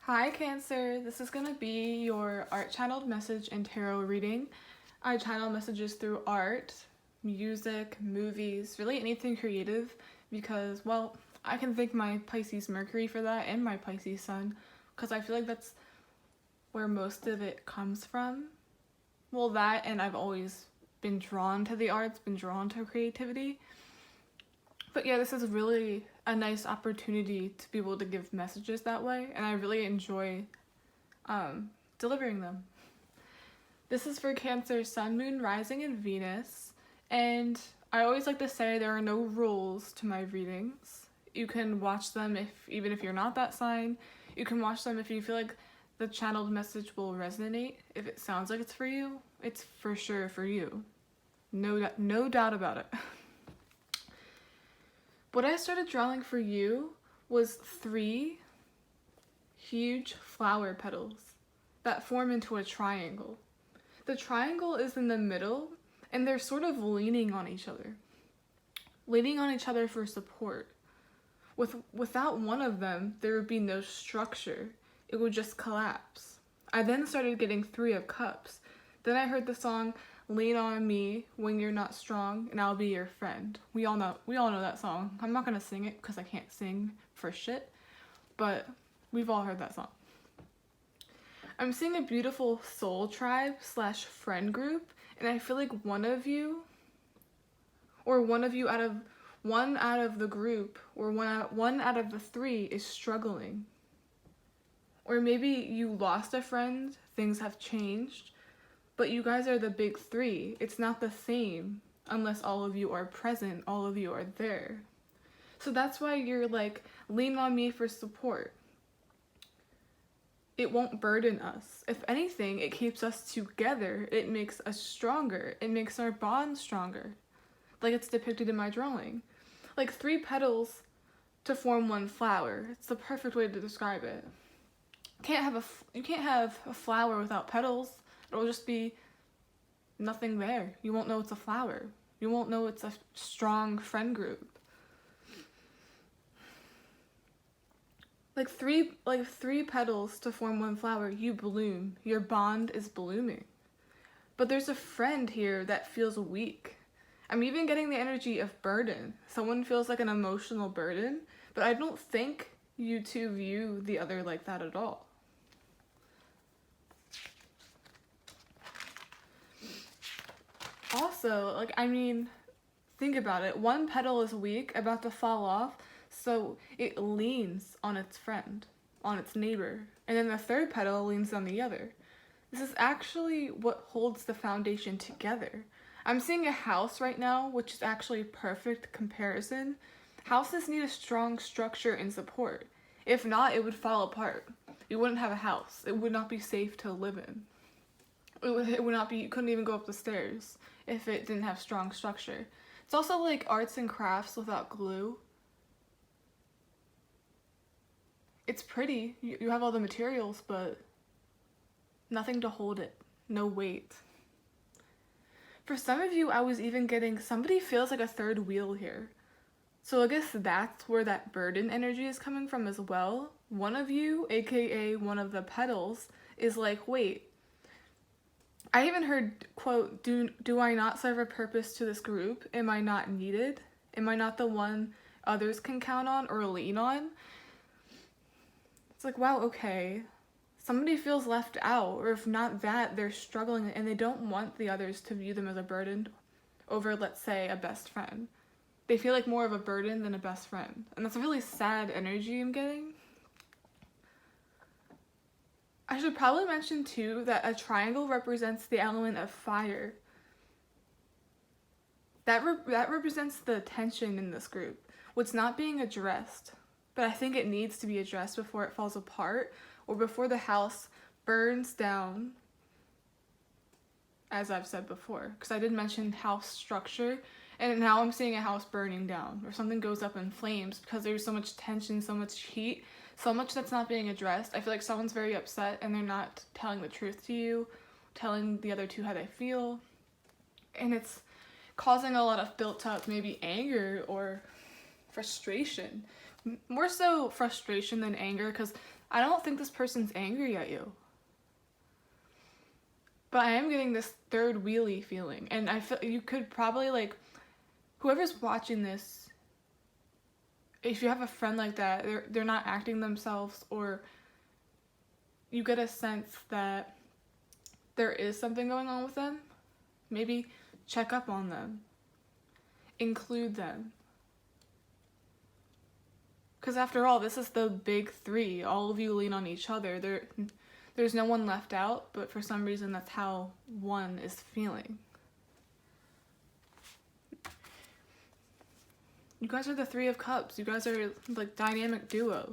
Hi Cancer, this is going to be your art channeled message and tarot reading. I channel messages through art, music, movies, really anything creative because, well, I can thank my Pisces Mercury for that and my Pisces Sun because I feel like that's where most of it comes from. Well, that and I've always been drawn to the arts, been drawn to creativity. But yeah, this is really a nice opportunity to be able to give messages that way, and I really enjoy delivering them. This is for Cancer, Sun, Moon, Rising, and Venus, and I always like to say there are no rules to my readings. You can watch them even if you're not that sign. You can watch them if you feel like the channeled message will resonate. If it sounds like it's for you, it's for sure for you. No doubt about it. What I started drawing for you was 3 huge flower petals that form into a triangle. The triangle is in the middle and they're sort of leaning on each other for support. Without one of them, there would be no structure. It would just collapse. I then started getting 3 of cups. Then I heard the song Lean on Me When You're Not Strong and I'll Be Your Friend. We all know that song. I'm not gonna sing it because I can't sing for shit, but we've all heard that song. I'm seeing a beautiful soul tribe / friend group, and I feel like one out of the group, or one out of the 3 is struggling. Or maybe you lost a friend, things have changed, but you guys are the big 3. It's not the same unless all of you are present, all of you are there. So that's why you're like, lean on me for support. It won't burden us. If anything, it keeps us together. It makes us stronger. It makes our bond stronger. Like it's depicted in my drawing. Like 3 petals to form 1 flower. It's the perfect way to describe it. You can't have a flower without petals. It'll just be nothing there. You won't know it's a flower. You won't know it's a strong friend group. Like three petals to form 1 flower, you bloom. Your bond is blooming. But there's a friend here that feels weak. I'm even getting the energy of burden. Someone feels like an emotional burden, but I don't think you two view the other like that at all. Also, think about it. 1 petal is weak, about to fall off, so it leans on its friend, on its neighbor, and then the 3rd petal leans on the other. This is actually what holds the foundation together. I'm seeing a house right now, which is actually perfect comparison. Houses need a strong structure and support. If not, it would fall apart. You wouldn't have a house. It would not be safe to live in. It would not be, you couldn't even go up the stairs if it didn't have strong structure. It's also like arts and crafts without glue. It's pretty, you have all the materials, but nothing to hold it, no weight. For some of you, I was even getting, somebody feels like a 3rd wheel here. So I guess that's where that burden energy is coming from as well. One of you, aka one of the petals, is like, wait, I even heard, quote, do I not serve a purpose to this group? Am I not needed? Am I not the one others can count on or lean on? It's like, wow, okay. Somebody feels left out, or if not that, they're struggling and they don't want the others to view them as a burden over, let's say, a best friend. They feel like more of a burden than a best friend. And that's a really sad energy I'm getting. I should probably mention too that a triangle represents the element of fire. That represents the tension in this group, what's not being addressed. But I think it needs to be addressed before it falls apart or before the house burns down, as I've said before. Because I did mention house structure, and now I'm seeing a house burning down or something goes up in flames because there's so much tension, so much heat, so much that's not being addressed. I feel like someone's very upset and they're not telling the truth to you, telling the other 2 how they feel, and it's causing a lot of built up maybe anger or frustration. More so frustration than anger, because I don't think this person's angry at you. But I am getting this third wheelie feeling. And I feel you could probably, like, whoever's watching this, if you have a friend like that, they're not acting themselves, or you get a sense that there is something going on with them, maybe check up on them. Include them. Because after all, this is the big three. All of you lean on each other. There's no one left out, but for some reason that's how one is feeling. You guys are the Three of Cups. You guys are like dynamic duo.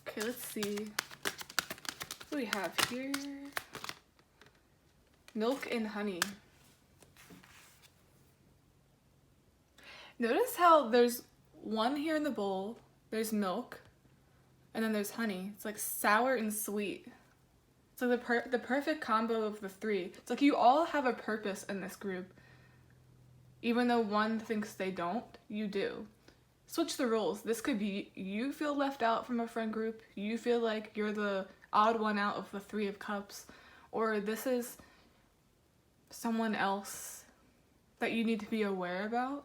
Okay, let's see. What do we have here? Milk and honey. Notice how there's one here in the bowl, there's milk, and then there's honey. It's like sour and sweet. It's like the perfect combo of the three. It's like you all have a purpose in this group. Even though one thinks they don't, you do. Switch the roles. This could be you feel left out from a friend group, you feel like you're the odd one out of the Three of Cups, or this is someone else that you need to be aware about.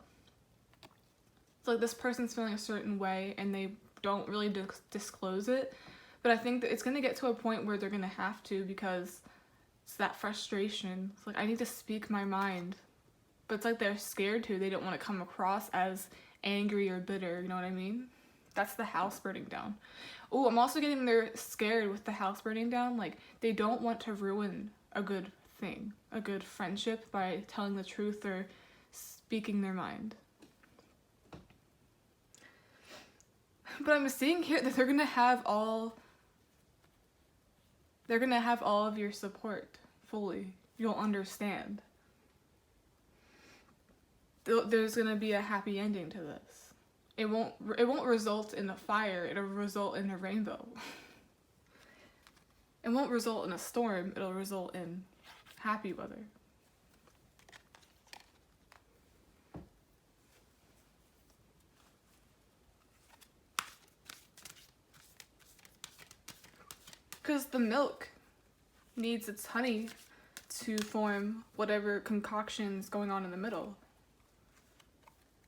It's like this person's feeling a certain way and they don't really disclose it, but I think that it's going to get to a point where they're going to have to, because it's that frustration. It's like, I need to speak my mind, but it's like they're scared to. They don't want to come across as angry or bitter, you know what I mean? That's the house burning down. Oh, I'm also getting they're scared with the house burning down. Like, they don't want to ruin a good thing, a good friendship, by telling the truth or speaking their mind. But I'm seeing here that they're gonna have all of your support fully. You'll understand. There's gonna be a happy ending to this. It won't result in a fire. It'll result in a rainbow. It won't result in a storm. It'll result in happy weather. Because the milk needs its honey to form whatever concoction's going on in the middle.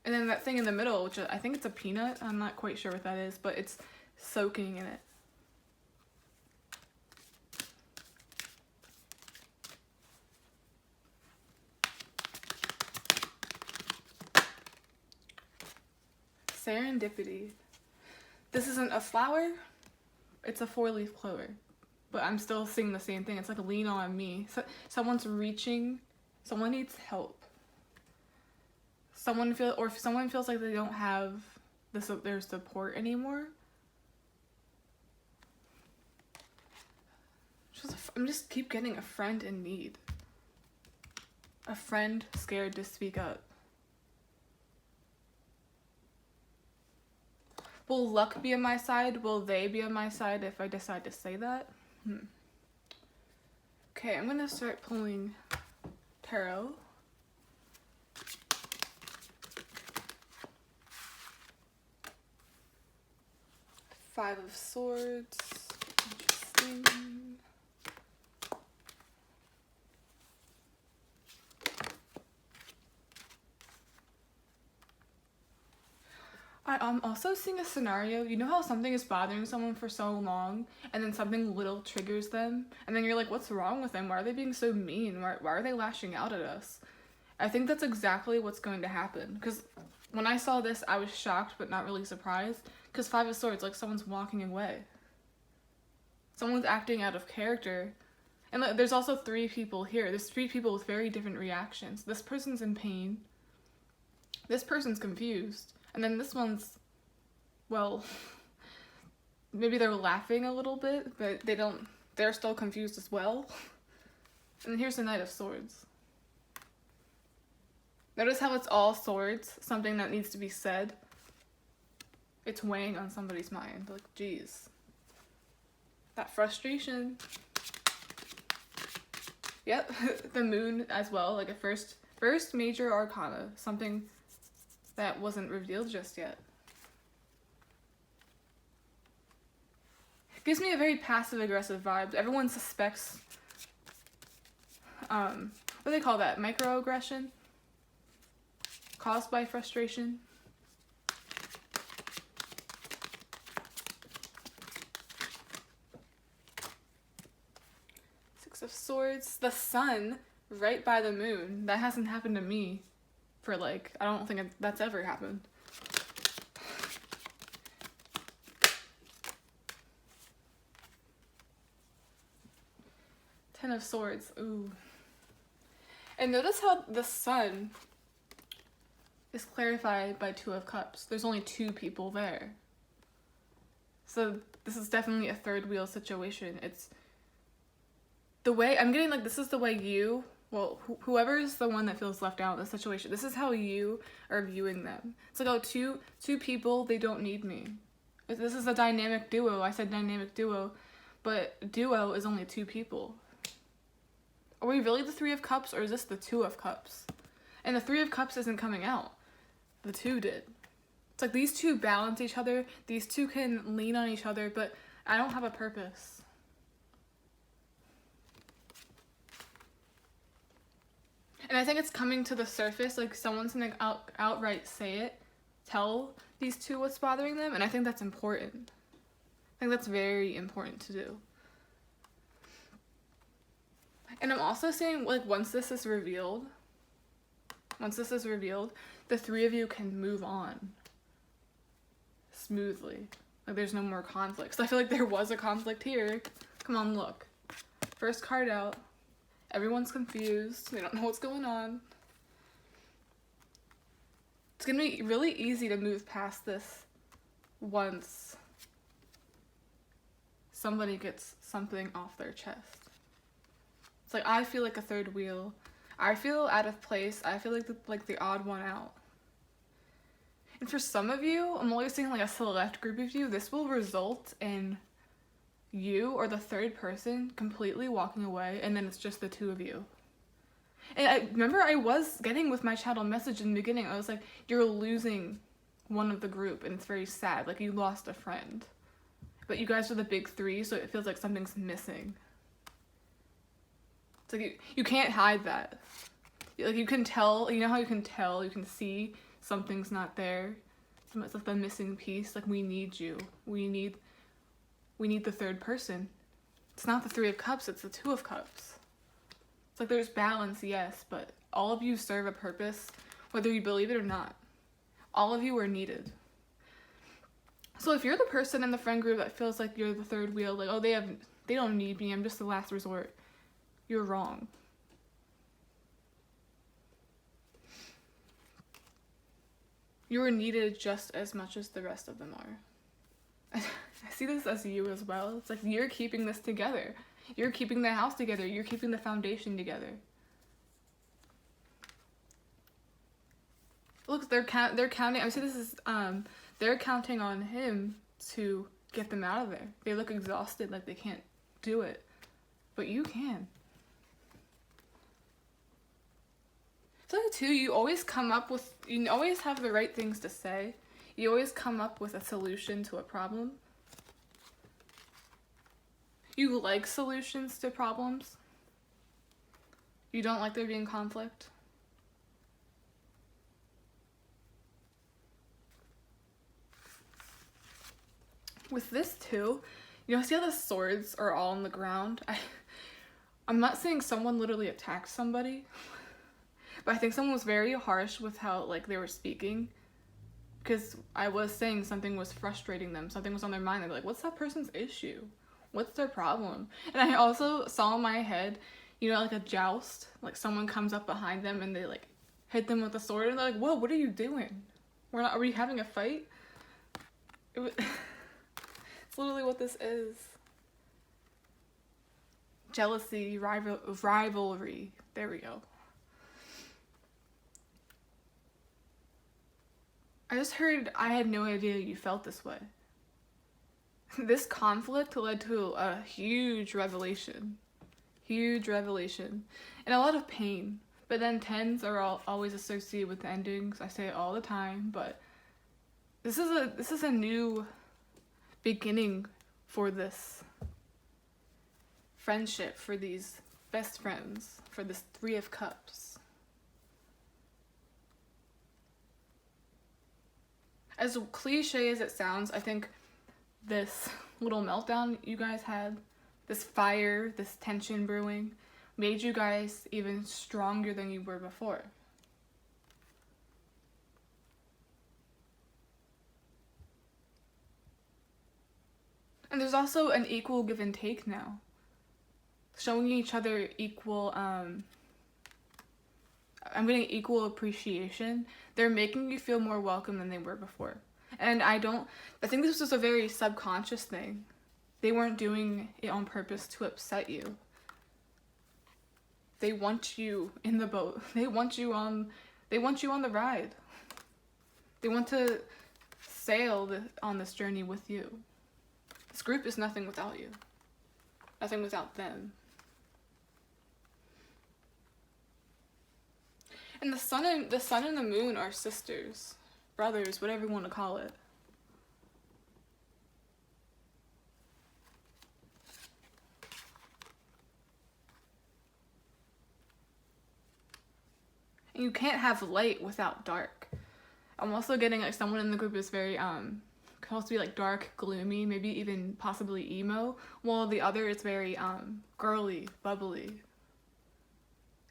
And then that thing in the middle, which I think it's a peanut, I'm not quite sure what that is, but it's soaking in it. Serendipity. This isn't a flower, it's a 4-leaf clover. But I'm still seeing the same thing. It's like a lean on me. So, someone's reaching, someone needs help. Or if someone feels like they don't have their support anymore. I'm just keep getting a friend in need. A friend scared to speak up. Will luck be on my side? Will they be on my side if I decide to say that? Okay, I'm gonna start pulling tarot. Five of Swords. Interesting. I'm also seeing a scenario. You know how something is bothering someone for so long, and then something little triggers them, and then you're like, what's wrong with them? Why are they being so mean? Why are they lashing out at us? I think that's exactly what's going to happen. Because when I saw this, I was shocked, but not really surprised. Because Five of Swords, like someone's walking away. Someone's acting out of character. And there's also 3 people here. There's 3 people with very different reactions. This person's in pain. This person's confused. And then this one's, well, maybe they're laughing a little bit, but they're still confused as well. And then here's the Knight of Swords. Notice how it's all swords, something that needs to be said. It's weighing on somebody's mind. Like, geez. That frustration. Yep, the moon as well, like a first major arcana, something that wasn't revealed just yet. Gives me a very passive-aggressive vibe. Everyone suspects, what do they call that? Microaggression? Caused by frustration? Six of Swords. The sun right by the moon. That hasn't happened to me for like, I don't think that's ever happened. Ten of Swords. Ooh. And notice how the sun is clarified by Two of Cups. There's only two people there. So this is definitely a third wheel situation. It's the way, I'm getting like, this is the way you, well, whoever is the one that feels left out in the situation, this is how you are viewing them. It's like, oh, two people, they don't need me. This is a dynamic duo. I said dynamic duo, but duo is only two people. Are we really the Three of Cups, or is this the Two of Cups? And the Three of Cups isn't coming out. The two did. It's like these two balance each other. These two can lean on each other, but I don't have a purpose. And I think it's coming to the surface, like someone's gonna outright say it, tell these two what's bothering them, and I think that's important. I think that's very important to do. And I'm also saying, like, once this is revealed, the three of you can move on smoothly. Like, there's no more conflicts. I feel like there was a conflict here. Come on, look. First card out. Everyone's confused. They don't know what's going on. It's gonna be really easy to move past this once somebody gets something off their chest. It's like, I feel like a third wheel. I feel out of place. I feel like the odd one out. And for some of you, I'm only seeing like a select group of you, this will result in you or the third person completely walking away, and then it's just the two of you. And I remember I was getting with my channel message in the beginning, I was like, you're losing one of the group, and it's very sad, like you lost a friend. But you guys are the big three, so it feels like something's missing. It's like you can't hide that. Like you can tell, you know how you can tell, you can see something's not there. It's like the missing piece. Like we need you. We need the third person. It's not the Three of Cups, it's the Two of Cups. It's like there's balance, yes, but all of you serve a purpose, whether you believe it or not. All of you are needed. So if you're the person in the friend group that feels like you're the third wheel, like, oh, they don't need me, I'm just the last resort, you're wrong. You are needed just as much as the rest of them are. I see this as you as well. It's like you're keeping this together. You're keeping the house together. You're keeping the foundation together. Look, they're counting. I see this is they're counting on him to get them out of there. They look exhausted, like they can't do it, but you can. So too, you always have the right things to say. You always come up with a solution to a problem. You like solutions to problems. You don't like there being conflict. With this too, see how the swords are all on the ground? I'm not saying someone literally attacked somebody, but I think someone was very harsh with how like they were speaking, because I was saying something was frustrating them, something was on their mind. They're like, what's that person's issue? What's their problem? And I also saw in my head, like a joust, like someone comes up behind them and they like hit them with a sword and they're like, whoa, what are you doing? Are we having a fight? It's literally what this is. Jealousy, rivalry. There we go. I just heard, I had no idea you felt this way. This conflict led to a huge revelation. Huge revelation. And a lot of pain. But then 10s are always associated with endings. I say it all the time, but this is a new beginning for this friendship, for these best friends, for this 3 of Cups. As cliche as it sounds, I think this little meltdown you guys had, this fire, this tension brewing, made you guys even stronger than you were before. And there's also an equal give and take now. Showing each other equal, I'm getting equal appreciation. They're making you feel more welcome than they were before. And I think this was a very subconscious thing. They weren't doing it on purpose to upset you. They want you in the boat. They want you on the ride. They want to sail on this journey with you. This group is nothing without you. Nothing without them. And the sun and the moon are sisters, brothers, whatever you want to call it. And you can't have light without dark. I'm also getting like someone in the group is very supposed to be like dark, gloomy, maybe even possibly emo, while the other is very girly, bubbly,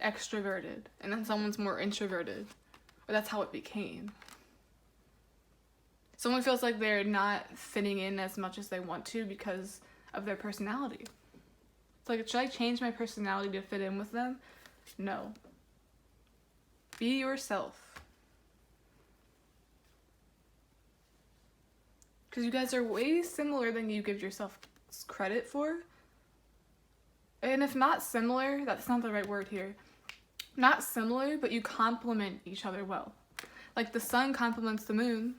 extroverted, and then someone's more introverted, or that's how it became. Someone feels like they're not fitting in as much as they want to because of their personality. It's like, should I change my personality to fit in with them? No. Be yourself. Because you guys are way similar than you give yourself credit for. And if not similar, that's not the right word here. Not similar, but you complement each other well. Like the sun complements the moon.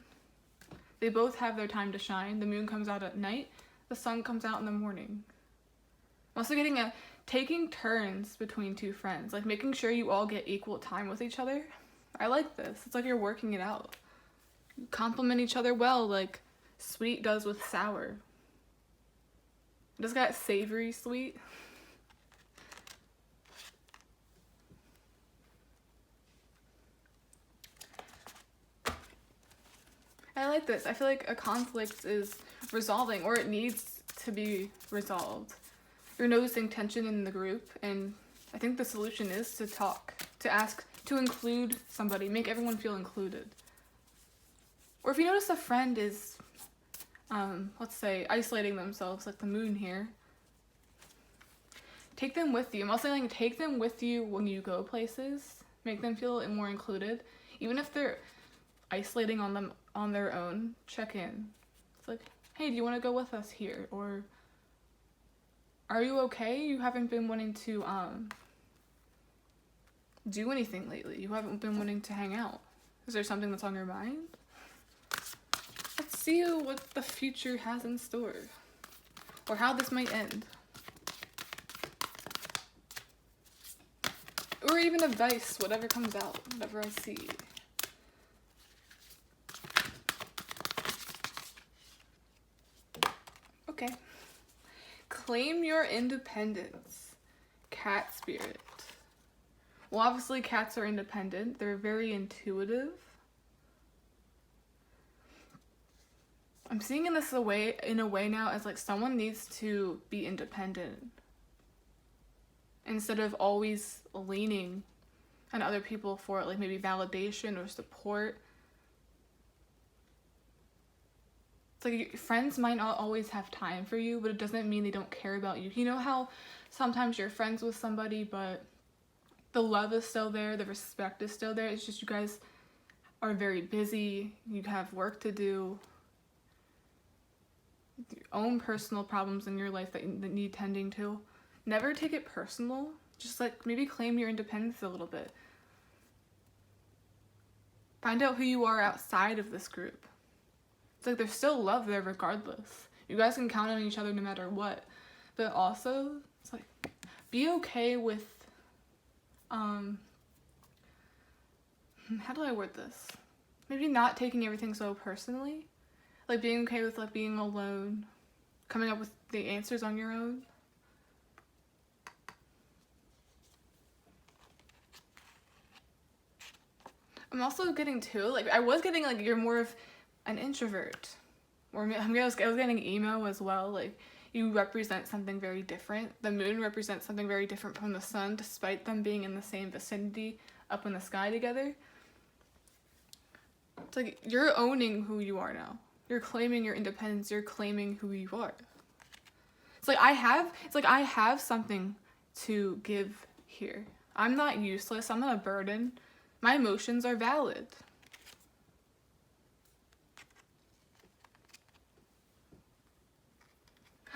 They both have their time to shine. The moon comes out at night. The sun comes out in the morning. I'm also getting taking turns between 2 friends. Like making sure you all get equal time with each other. I like this. It's like you're working it out. You complement each other well, like sweet does with sour. It just got savory sweet. I like this. I feel like a conflict is resolving, or it needs to be resolved. You're noticing tension in the group, and I think the solution is to talk, to ask, to include somebody, make everyone feel included. Or if you notice a friend is, let's say, isolating themselves, like the moon here, take them with you. I'm also saying take them with you when you go places, make them feel more included. Even if they're isolating on their own, check in. It's like, hey, do you want to go with us here? Or are you okay? You haven't been wanting to do anything lately. You haven't been wanting to hang out. Is there something that's on your mind? Let's see what the future has in store, or how this might end, or even advice, whatever comes out, whatever I see. Okay. Claim your independence. Cat spirit. Well, obviously cats are independent. They're very intuitive. I'm seeing in a way now as like someone needs to be independent instead of always leaning on other people for like maybe validation or support. It's like friends might not always have time for you, but it doesn't mean they don't care about you. You know how sometimes you're friends with somebody, but the love is still there, the respect is still there. It's just you guys are very busy, you have work to do, your own personal problems in your life that need tending to. Never take it personal. Just like maybe claim your independence a little bit. Find out who you are outside of this group. It's like there's still love there regardless. You guys can count on each other no matter what. But also, it's like, be okay with how do I word this? Maybe not taking everything so personally. Like being okay with like being alone. Coming up with the answers on your own. I'm also getting too, like I was getting like you're more of an introvert. Or I was getting emo as well. Like you represent something very different. The moon represents something very different from the sun, despite them being in the same vicinity up in the sky together. It's like you're owning who you are now. You're claiming your independence. You're claiming who you are. It's like I have something to give here. I'm not useless. I'm not a burden. My emotions are valid.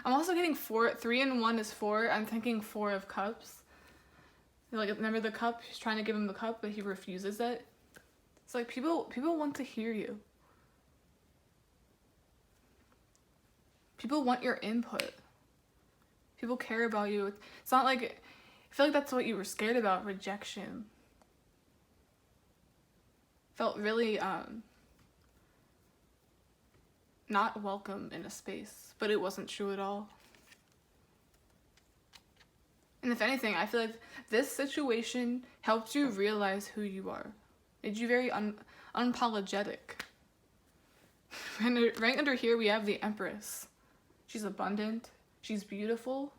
I'm also getting 4. 3 and 1 is 4. I'm thinking 4 of Cups. Like, remember the cup? He's trying to give him the cup, but he refuses it. It's like people want to hear you. People want your input. People care about you. It's not like, I feel like that's what you were scared about, rejection. Felt really not welcome in a space, but it wasn't true at all. And if anything, I feel like this situation helped you realize who you are. Made you very unapologetic. Right under here, we have the Empress. She's abundant. She's beautiful.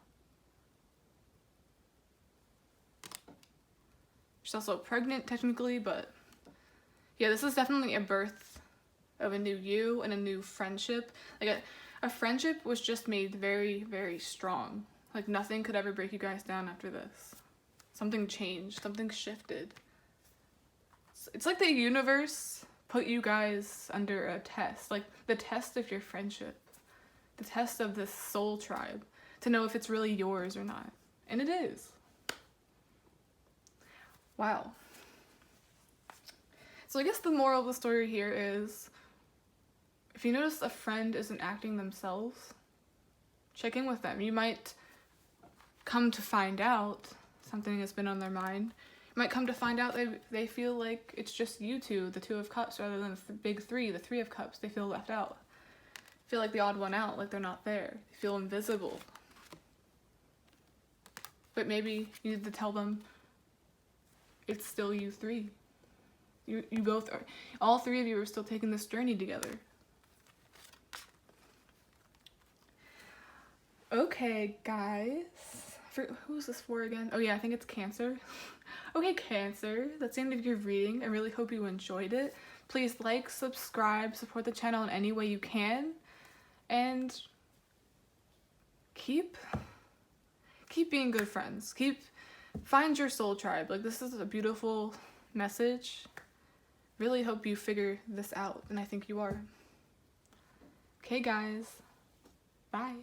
She's also pregnant, technically, but yeah, this is definitely a birth of a new you and a new friendship. Like a friendship was just made very, very strong. Like nothing could ever break you guys down after this. Something changed. Something shifted. It's like the universe put you guys under a test. Like the test of your friendship. The test of this soul tribe. To know if it's really yours or not. And it is. Wow. So I guess the moral of the story here is, if you notice a friend isn't acting themselves, check in with them. You might come to find out something has been on their mind. You might come to find out they feel like it's just you two, the Two of Cups, rather than the big three, the Three of Cups. They feel left out. Feel like the odd one out, like they're not there. They feel invisible. But maybe you need to tell them it's still you three. You both are, all three of you are still taking this journey together. Okay, guys. Who's this for again? Oh yeah, I think it's Cancer. Okay, Cancer, that's the end of your reading. I really hope you enjoyed it. Please like, subscribe, support the channel in any way you can. And keep being good friends. Find your soul tribe. like this is a beautiful message. Really hope you figure this out, and I think you are. Okay guys, bye.